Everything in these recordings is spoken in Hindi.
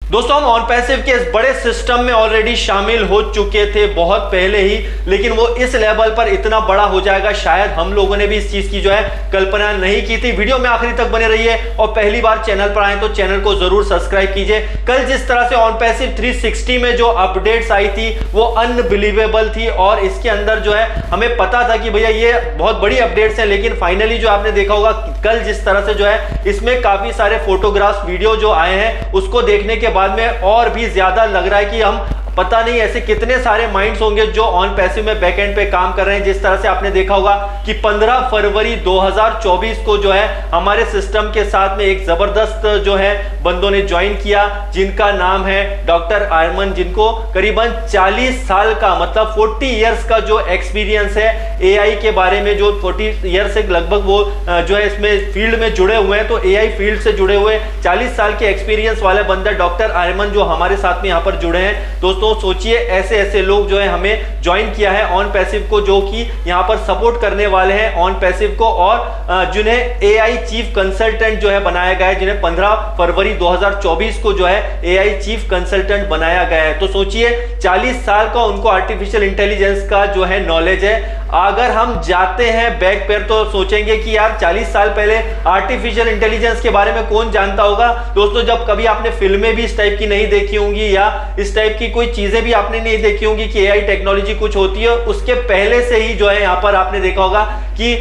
दोस्तों हम ऑन पैसिव के इस बड़े सिस्टम में ऑलरेडी शामिल हो चुके थे बहुत पहले ही, लेकिन वो इस लेवल पर इतना बड़ा हो जाएगा शायद हम लोगों ने भी इस चीज की जो है कल्पना नहीं की थी। वीडियो में आखिरी तक बने रहिए और पहली बार चैनल पर आए तो चैनल को जरूर सब्सक्राइब कीजिए। कल जिस तरह से ऑन पैसिव 360 में जो अपडेट्स आई थी वो अनबिलीवेबल थी और इसके अंदर जो है हमें पता था कि भैया ये बहुत बड़ी अपडेट्स हैं, लेकिन फाइनली जो आपने देखा होगा कल जिस तरह से जो है इसमें काफी सारे फोटोग्राफ्स वीडियो जो आए हैं उसको देखने के बाद में और भी ज्यादा लग रहा है कि हम पता नहीं ऐसे कितने सारे माइंड्स होंगे जो ऑन पैसिव में बैकएंड पे काम कर रहे हैं। जिस तरह से आपने देखा होगा कि 15 फरवरी 2024 को जो है हमारे सिस्टम के साथ में एक जबरदस्त जो है बंदों ने ज्वाइन किया जिनका नाम है डॉक्टर आयरमन, जिनको करीबन 40 साल का मतलब 40 इयर्स का जो एक्सपीरियंस है एआई के बारे में, जो 40 ईयर्स से लगभग वो जो है इसमें फील्ड में जुड़े हुए हैं, तो एआई फील्ड से जुड़े हुए 40 साल के एक्सपीरियंस वाले बंदा डॉक्टर आयरमन जो हमारे साथ में यहाँ पर जुड़े हैं। दोस्तों सोचिए ऐसे ऐसे लोग जो है हमें ज्वाइन किया है ऑन पैसिव को, जो कि यहां पर सपोर्ट करने वाले हैं ऑन पैसिव को और जिन्हें एआई चीफ कंसल्टेंट जो है बनाया गया है, जिन्हें 15 फरवरी 2024 को जो है एआई चीफ कंसल्टेंट बनाया गया है। तो सोचिए 40 साल का उनको आर्टिफिशियल इंटेलिजेंस का जो है नॉलेज है। अगर हम जाते हैं बैक पर तो सोचेंगे कि यार 40 साल पहले आर्टिफिशियल इंटेलिजेंस के बारे में कौन जानता होगा। दोस्तों जब कभी आपने फिल्में भी इस टाइप की नहीं देखी होंगी या इस टाइप की कोई चीजें भी आपने नहीं देखी होंगी कि एआई टेक्नोलॉजी कुछ होती है, उसके पहले से ही जो है यहाँ पर आपने देखा होगा कि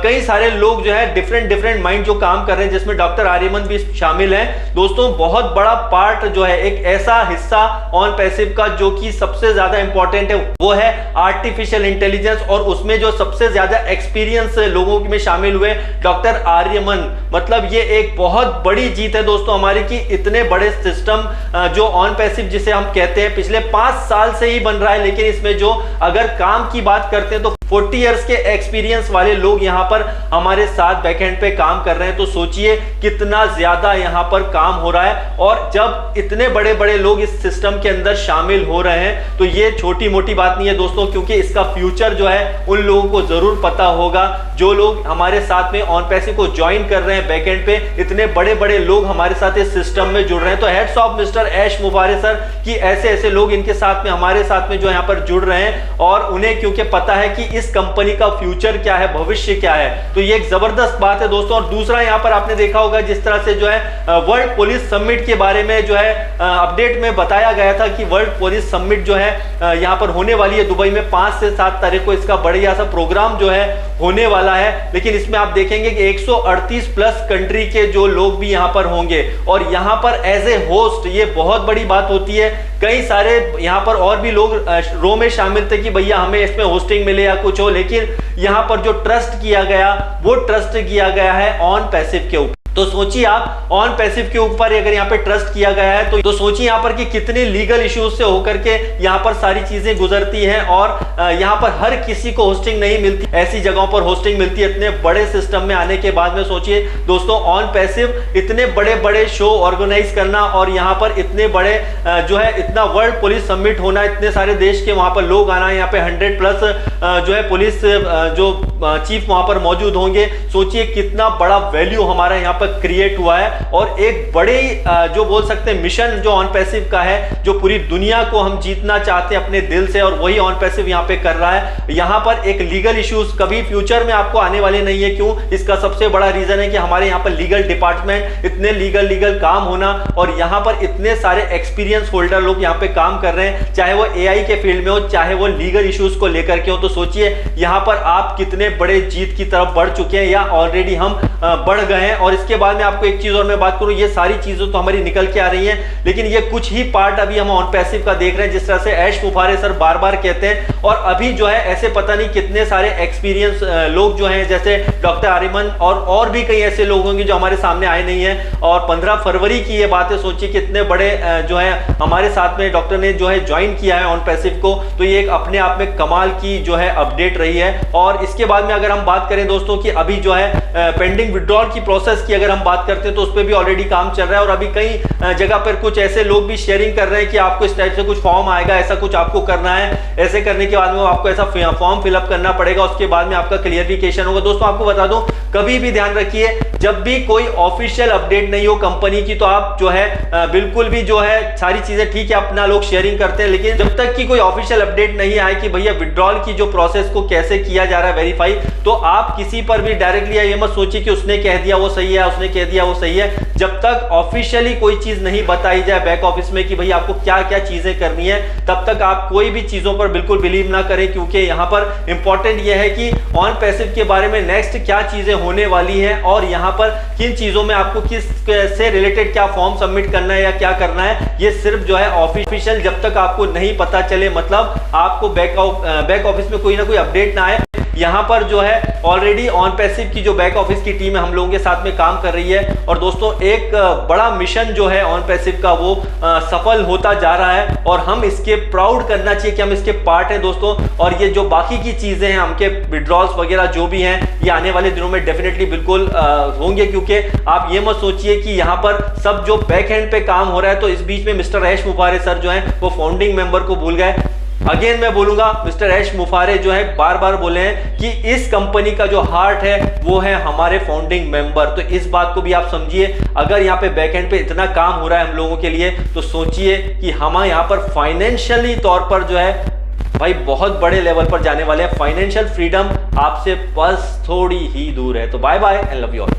कई सारे लोग जो है डिफरेंट माइंड जो काम कर रहे हैं, जिसमें डॉक्टर आर्यमन भी शामिल हैं। दोस्तों बहुत बड़ा पार्ट जो है एक ऐसा हिस्सा ऑन पैसिव का जो कि सबसे ज्यादा इंपॉर्टेंट है वो है आर्टिफिशियल इंटेलिजेंस, और उसमें जो सबसे ज्यादा एक्सपीरियंस लोगों में शामिल हुए डॉक्टर आर्यमन। मतलब ये एक बहुत बड़ी जीत है दोस्तों हमारी कि इतने बड़े सिस्टम जो ऑन पैसिव जिसे हम कहते हैं पिछले 5 साल से ही बन रहा है, लेकिन इसमें जो अगर काम की बात करते हैं तो 40 इयर्स के एक्सपीरियंस वाले लोग यहां पर हमारे साथ बैकएंड पे काम कर रहे हैं। तो सोचिए कितना ज्यादा यहां पर काम हो रहा है, और जब इतने बड़े बड़े लोग इस सिस्टम के अंदर शामिल हो रहे हैं तो ये छोटी मोटी बात नहीं है दोस्तों, क्योंकि इसका फ्यूचर जो है उन लोगों को जरूर पता होगा जो लोग हमारे साथ में ऑन पैसिव को ज्वाइन कर रहे हैं बैकएंड पे। इतने बड़े बड़े लोग हमारे साथ इस सिस्टम में जुड़ रहे हैं, तो हेड्स ऑफ मिस्टर ऐश मुबारक सर कि ऐसे ऐसे लोग इनके साथ में हमारे साथ में जो यहाँ पर जुड़ रहे हैं और उन्हें क्योंकि पता है कि इस कंपनी का फ्यूचर क्या है, भविष्य क्या है। तो ये एक जबरदस्त बात है दोस्तों। और दूसरा यहाँ पर आपने देखा होगा जिस तरह से जो है वर्ल्ड पुलिस समिट के बारे में जो है अपडेट में बताया गया था कि वर्ल्ड पुलिस समिट जो है यहाँ पर होने वाली है दुबई में 5 से 7 तारीख को। इसका बढ़िया सा प्रोग्राम जो है होने वाला है, लेकिन इसमें आप देखेंगे कि 138 प्लस कंट्री के जो लोग भी यहाँ पर होंगे और यहाँ पर एज ए होस्ट, ये बहुत बड़ी बात होती है। कई सारे यहाँ पर और भी लोग रो में शामिल थे कि भैया हमें इसमें होस्टिंग मिले या कुछ हो, लेकिन यहाँ पर जो ट्रस्ट किया गया वो ट्रस्ट किया गया है ऑन पैसिव के ऊपर। तो सोचिए आप ऑन पैसिव के ऊपर अगर यहाँ पे ट्रस्ट किया गया है तो सोचिए यहाँ पर कि कितने लीगल इश्यूज से होकर के यहाँ पर सारी चीजें गुजरती हैं और यहाँ पर हर किसी को होस्टिंग नहीं मिलती, ऐसी जगहों पर होस्टिंग मिलती है। इतने बड़े सिस्टम में आने के बाद में सोचिए दोस्तों ऑन पैसिव इतने बड़े बड़े शो ऑर्गेनाइज करना और यहाँ पर इतने बड़े जो है इतना वर्ल्ड पुलिस समिट होना, इतने सारे देश के वहां पर लोग आना, यहाँ पे 100 प्लस जो है पुलिस जो चीफ वहां पर मौजूद होंगे। सोचिए कितना बड़ा वैल्यू हमारा यहाँ पर क्रिएट हुआ है और एक बड़े जो बोल सकते हैं मिशन जो ऑन पैसिव का है, जो पूरी दुनिया को हम जीतना चाहते हैं अपने दिल से, और वही ऑन पैसिव यहाँ पे कर रहा है। यहाँ पर एक लीगल इश्यूज कभी फ्यूचर में आपको आने वाले नहीं है। क्यों? इसका सबसे बड़ा रीजन है कि हमारे यहाँ पर लीगल डिपार्टमेंट, इतने लीगल काम होना और यहाँ पर इतने सारे एक्सपीरियंस होल्डर लोग यहाँ पे काम कर रहे हैं, चाहे वो एआई के फील्ड में हो, चाहे वो लीगल इश्यूज को लेकर के हो। तो सोचिए यहाँ पर आप कितने बड़े जीत की तरफ बढ़ चुके हैं या ऑलरेडी हम बढ़ गए हैं। और इसके बाद में आपको एक चीज और मैं बात करूं, ये सारी चीजें तो हमारी निकल के आ रही हैं, लेकिन ये कुछ ही पार्ट अभी हम ऑन पैसिव का देख रहे हैं, जिस तरह से ऐश मुबारक सर बार बार कहते हैं। और अभी जो है ऐसे पता नहीं कितने सारे एक्सपीरियंस लोग जो हैं, जैसे डॉक्टर आर्यमन और भी कई ऐसे लोग होंगे जो हमारे सामने आए नहीं है। और 15 फरवरी की ये बात है, सोचिए कितने बड़े जो है हमारे साथ में डॉक्टर ने जो है ज्वाइन किया है ऑन पैसिव को। तो ये एक अपने आप में कमाल की जो है अपडेट रही है। और इसके बाद में अगर हम बात करें दोस्तों कि अभी जो है पेंडिंग विड्रॉल की प्रोसेस की अगर हम बात करते हैं तो उस पर भी ऑलरेडी काम चल रहा है। और अभी कई जगह पर कुछ ऐसे लोग भी शेयरिंग कर रहे हैं कि आपको इस टाइप से कुछ फॉर्म आएगा, ऐसा कुछ आपको करना है, ऐसे करने के बाद में आपको ऐसा फॉर्म फिलअप करना पड़ेगा, उसके बाद में आपका क्लियरिफिकेशन होगा। दोस्तों आपको बता दूं कभी भी ध्यान रखिए, जब भी कोई ऑफिशियल अपडेट नहीं हो कंपनी की, तो आप जो है बिल्कुल भी जो है सारी चीजें ठीक है अपना लोग शेयरिंग करते हैं, लेकिन जब तक कि कोई ऑफिशियल अपडेट नहीं आए कि भैया विड्रॉल की जो प्रोसेस को कैसे किया जा रहा है वेरीफाई, तो आप किसी पर भी डायरेक्टली ये मत सोचिए कि उसने कह दिया वो सही है, उसने कह दिया वो सही है। जब तक ऑफिशियली कोई चीज नहीं बताई जाए बैक ऑफिस में कि भाई आपको क्या क्या चीजें करनी है, तब तक आप कोई भी चीजों पर बिल्कुल बिलीव ना करें, क्योंकि यहां पर इंपॉर्टेंट यह है कि ऑन पैसिव के बारे में नेक्स्ट क्या चीजें होने वाली हैं और यहां पर किन चीजों में आपको किस से रिलेटेड क्या फॉर्म सबमिट करना है या क्या करना है, ये सिर्फ जो है ऑफिशियल जब तक आपको नहीं पता चले, मतलब आपको बैक ऑफिस में कोई ना कोई अपडेट ना आए। यहां पर जो है ऑलरेडी ऑन पैसिव की जो बैक ऑफिस की टीम है हम लोगों के साथ में काम कर रही है, और दोस्तों एक बड़ा मिशन जो है ऑन पैसिव का वो सफल होता जा रहा है, और हम इसके प्राउड करना चाहिए कि हम इसके पार्ट हैं दोस्तों। और ये जो बाकी की चीजें हैं हमके विड्रॉल्स वगैरह जो भी हैं, ये आने वाले दिनों में डेफिनेटली बिल्कुल होंगे, क्योंकि आप ये मत सोचिए कि यहाँ पर सब जो बैक एंड पे काम हो रहा है, तो इस बीच में मिस्टर ऐश मुफारे सर जो हैं वो फाउंडिंग मेंबर को भूल गए। अगेन मैं बोलूंगा, मिस्टर ऐश मुफारे जो है बार बार बोले हैं कि इस कंपनी का जो हार्ट है वो है हमारे फाउंडिंग मेंबर, तो इस बात को भी आप समझिए। अगर यहाँ पे बैकएंड पे इतना काम हो रहा है हम लोगों के लिए, तो सोचिए कि हम यहाँ पर फाइनेंशियली तौर पर जो है भाई बहुत बड़े लेवल पर जाने वाले हैं। फाइनेंशियल फ्रीडम आपसे बस थोड़ी ही दूर है। तो bye bye and love you all.